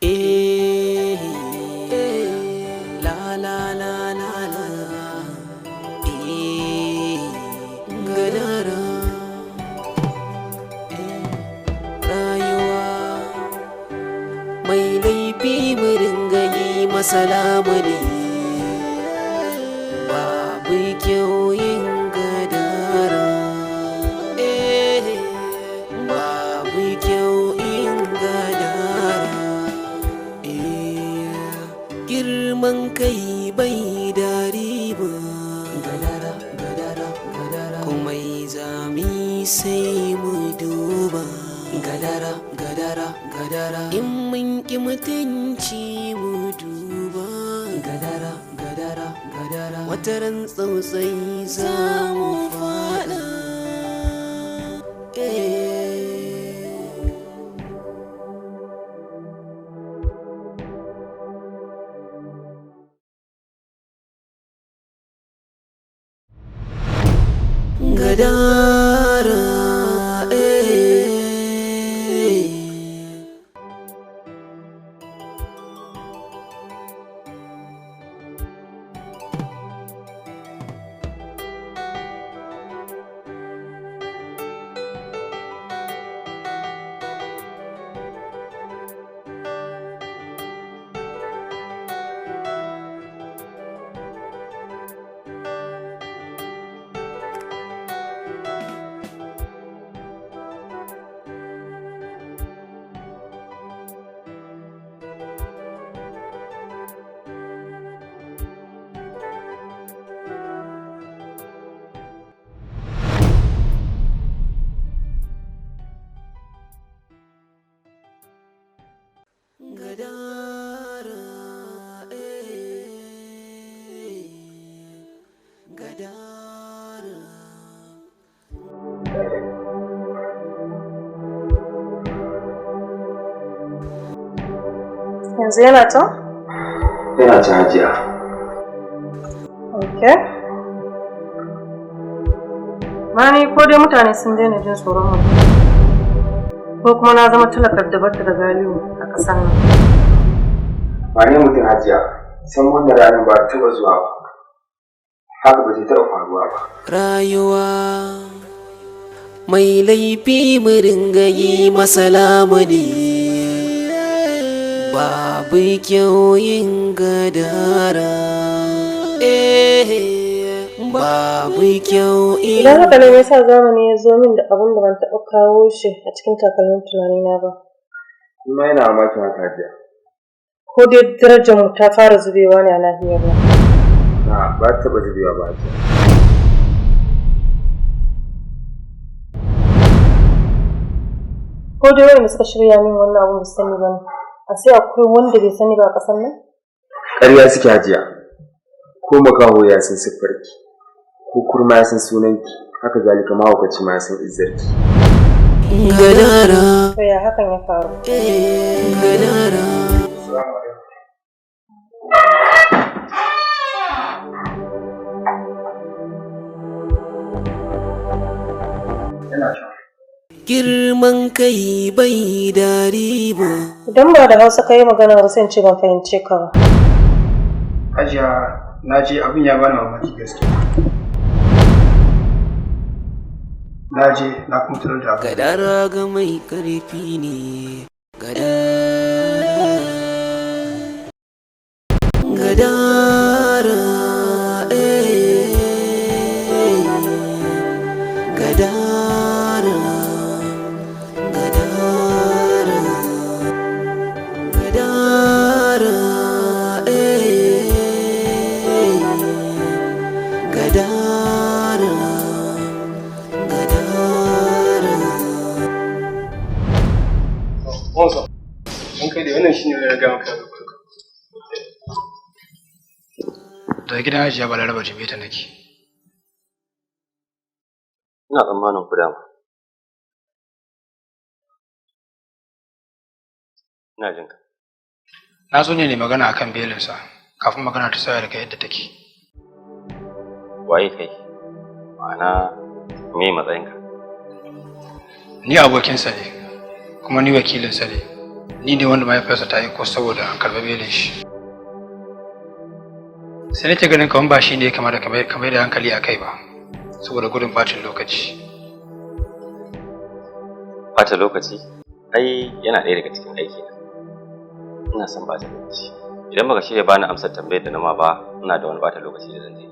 eh la la la la la gadara rayuwa mai laifi mu dinga yi masa lamuni babu kyau yin gadara babu kyau yin gadara girman kai bai da riba gadara gadara gadara kuma zami sai mu duba gadara gadara gadara in mun ki mutunci mu duba gadara gadara gadara wataran tsautsayi za mu fada gadara gadara gadara yanzu yana can? Yana can hajiya. Ok. Mani ko dai mutane sun daina jin tsoron mu ko kuma na zama talakar da bata da galihu a ƙasar nan. Ba ne mutum hajiya, san wannan ranar ba taɓa zuwa ba. Haka ba zai taɓa faruwa ba. rayuwa mai laifi mu ringa yi masa lamuni babu kyau yin gadara babu kyau Idan haka ne me yasa zamani ya zo min da abin da ban taɓa kawo shi a cikin takalmin tunanina ba? Kuma yana mamakin haka hajiya. Ko dai darajar mu ta fara zubewa ne a nahiyar nan? Na ba ta taɓa zubewa ba hajiya. Ko dai wanda suka shirya min wannan abin da su sani ba ne? A sai akwai wanda bai sani ba a ƙasar nan? Ƙarya suke hajiya. Ko makaho ya san siffarki, ko kurma ya san sunanki, haka zalika mahaukaci ma ya san izzarki. gadara To ya hakan ya faru? gadara girman kai bai da riba Idan ba da Hausa ka yi magana ba sai in ce ban fahimce ka ba. Hajiya, na je abin ya bani mamaki gaskiya. Na je na kuma tarar da abin. gadara ga mai karfi ne gadara gadara gadara gadara gadara gadara gadara Wansa, mun kai da wannan shine da ya ga maka da kuka. Da gidan Hajiya Balaraba Jimeta nake. Ina tsammanin ku dama. Ina jin ka. Na so ne magana akan belinsa kafin magana ta tsaya daga yadda take. Waye kai? Ma'ana me matsayinka? Ni abokinsa ne, kuma ni wakilinsa ne. ni ne wanda mahaifiyarsa ta yi ko saboda an karɓi belin shi. Sai nake ganin kamar ba shi ne kamar da hankali a kai ba, saboda gudun bacin lokaci. Bata lokaci? Ai yana ɗaya daga cikin aiki na. Ina son bata lokaci. Idan baka shirya bani amsar tambayar da nama ba, ina da wani bata lokaci da zan je.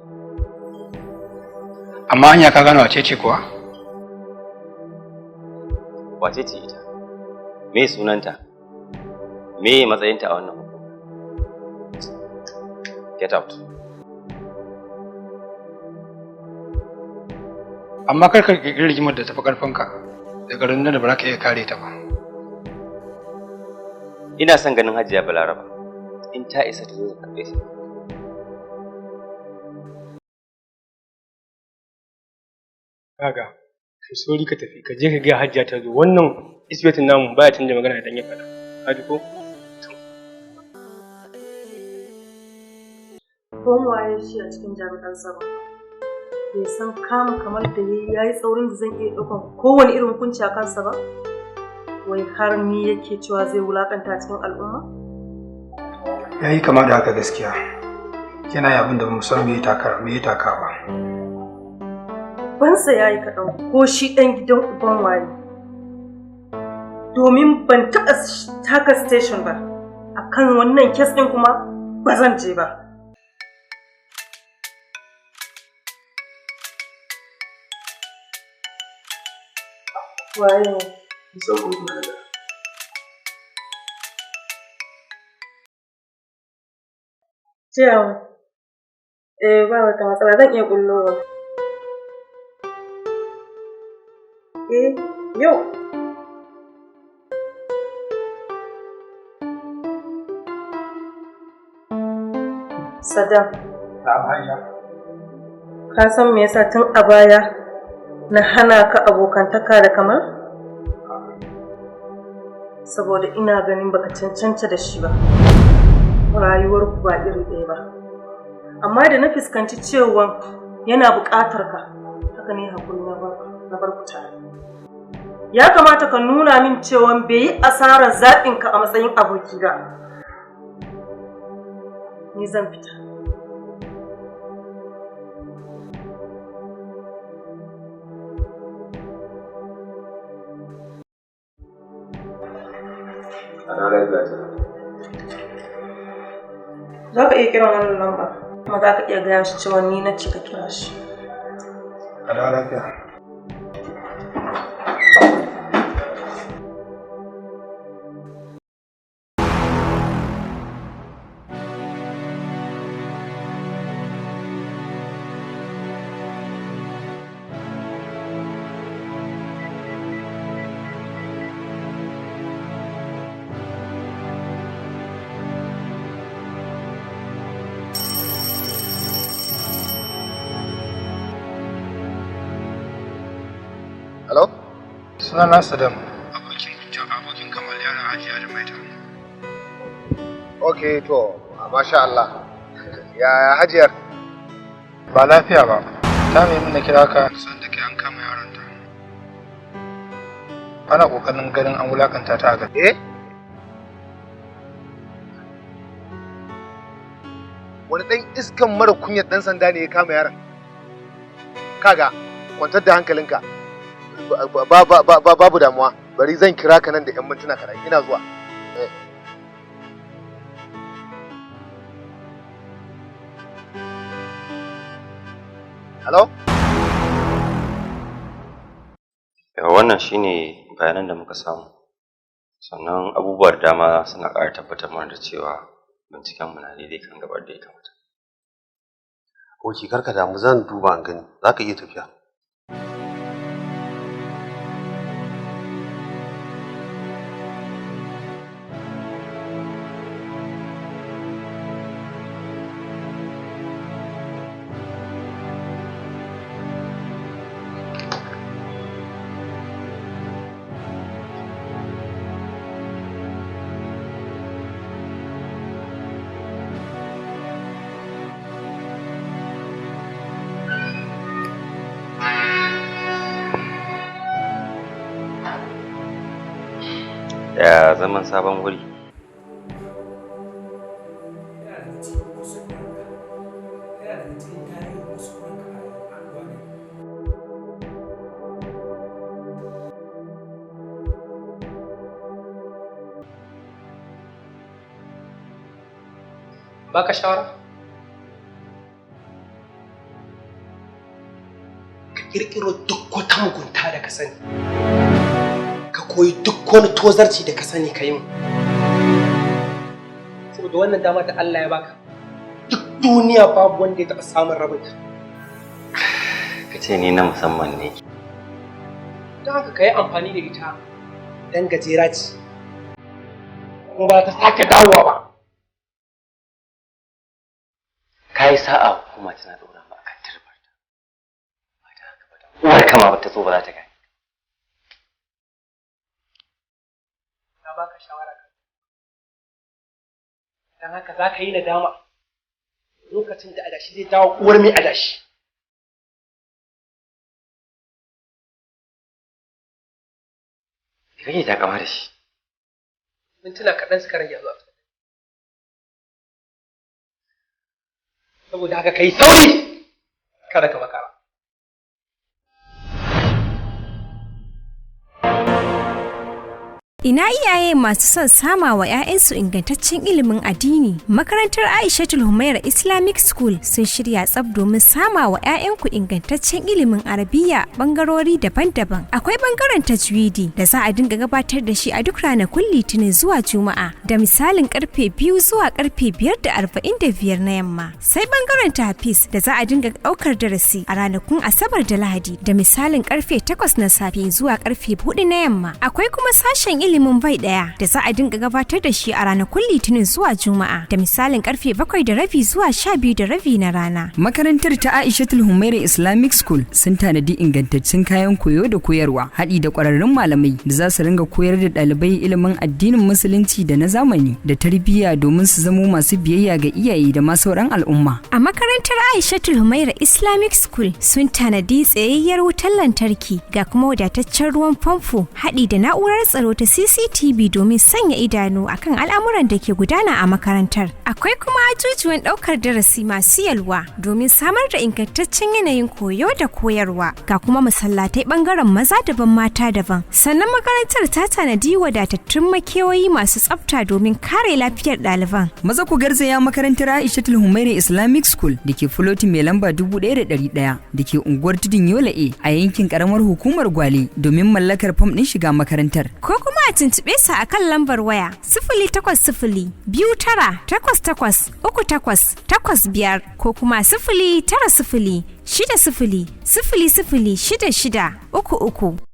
Amma hanya ka gano wace ce kuwa? Wace ce ita? Me sunanta? Me matsayinta a wannan hukuma? Get out. Amma kar ka ƙirƙiri rigimar da tafi ƙarfinka daga rundunar da ba za ka iya kare ta ba. Ina son ganin Hajiya Balaraba in ta isa ta zo ta karɓe shi. Kaga, kai sori ka tafi, ka je ka ga Hajiya ta zo. Wannan isbetin namu baya canja magana idan ya faɗa. Ka ji ko? Ko waye shi a cikin jami'an tsaro? Bai san kama kamar da ya yi tsaurin da zan iya ɗaukan kowane irin hukunci a kansa ba? Wai har ni yake cewa zai wulakanta cikin al'umma? Ya yi kama da haka gaskiya. Yana yi abin da ba mu san me ya taka ba. Bansa ya yi kaɗan ko shi ɗan gidan uban waye. Domin ban taɓa taka station ba. A kan wannan kes ɗin kuma ba zan je ba. Waye ne? Ciyawa. Ba wata matsala zan iya kullowa. Yau. Sadam. Ka san me yasa tun a baya na hana ka abokantaka da Kamal? Saboda ina ganin baka cancanta da shi ba. Rayuwarku ba iri ɗaya ba. Amma da na fuskanci cewa yana buƙatar ka, haka ne hakuri na bar ku tare. Ya kamata ka nuna min cewa bai yi asarar zaɓinka a matsayin aboki ba. Ni zan fita. Za ka iya kiran wannan lamba, kuma za ka iya gaya shi cewa ni na ce ka kira shi. A da lafiya. Hello? Sunana Sadam. Abokin Kamal yana Hajiya da Maita. Okay, to, masha Allah. Ya Hajiyar? Ba lafiya ba. Ta nemi na kira ka san da kai an kama yaronta. Ana kokarin ganin an wulakanta ta ga. Wani ɗan iskan mara kunyar ɗan sanda ne ya kama yaron. Kaga, kwantar da hankalinka. Babu damuwa, bari zan kira ka nan da 'yan mintuna kaɗan, ina zuwa. Hello? Wannan shine bayanan da muka samu. Sannan abubuwa da dama suna ƙara tabbatar mana da cewa bincikenmu na daidai kan gabar da ya kamata. Oke, karka damu zan duba an gani, za ka iya tafiya. Ya zaman sabon wuri? Baka shawara? Ka kirkiro duk wata mugunta da ka sani. Ka koyi duk wani tozarci da ka sani ka yi mu. Saboda wannan dama da Allah ya baka. Duk duniya babu wanda ya taɓa samun rabinta. Ka ce ni na musamman ne. Don haka ka yi amfani da ita don gajera ce. Kuma ba ta sake dawowa ba. Ka yi sa'a hukuma tana ɗora ba a kan turbarta. Ba ta haka ba da uwar kama ba ta so ba za ta gani. Na baka shawara ka. Don haka za ka yi nadama lokacin da adashi zai dawo uwar mai adashi. Me kake takama da shi? Mintuna kaɗan suka rage zuwa. Saboda haka kai sauri kada ka makara. Ina iyaye masu son sama wa 'ya'yansu ingantaccen ilimin addini. Makarantar Aishatul Humaira Islamic School sun shirya tsab domin sama wa 'ya'yanku ingantaccen ilimin Arabiya bangarori daban-daban. Akwai bangaren tajwidi da za a dinga gabatar da shi a duk ranakun Litinin zuwa Juma'a da misalin karfe 2 zuwa karfe 5:45 na yamma. Sai bangaren tahfiz da za a dinga daukar darasi a ranakun Asabar da Lahadi da misalin karfe 8 na safe zuwa karfe 4 na yamma. Akwai kuma sashen ilimin bai daya da za a dinga gabatar da shi a ranakun Litinin zuwa Juma'a da misalin karfe 7:30 zuwa 12:30 na rana. Makarantar ta Aishatul Humaira Islamic School sun tanadi ingantaccen kayan koyo da koyarwa, haɗi da ƙwararrun malamai da za su ringa koyar da ɗalibai ilimin addinin musulunci da na zamani da tarbiyya domin su zamo masu biyayya ga iyaye da ma sauran al'umma. A makarantar Aishatul Humaira Islamic School sun tanadi tsayayyar wutar lantarki ga kuma wadataccen ruwan famfo, haɗi da na'urar tsaro ta CCTV domin sanya idanu akan al'amuran da ke gudana a makarantar. Akwai kuma ajujuwan ɗaukar darasi masu yalwa domin samar da ingantaccen yanayin koyo da koyarwa. Ga kuma masallatai ɓangaren maza daban mata daban. Sannan makarantar ta tanadi wadatattun makewayi masu tsafta domin kare lafiyar ɗaliban. Maza ku garzaya makarantar Aishatul Humaira Islamic School da ke Fuloti mai lamba 1100 da ke unguwar Tudun Yola a yankin karamar hukumar Gwale domin mallakar fam ɗin shiga makarantar. Ko kuma a tuntuɓe sa a kan lambar waya 08029883885 ko kuma 09060006633.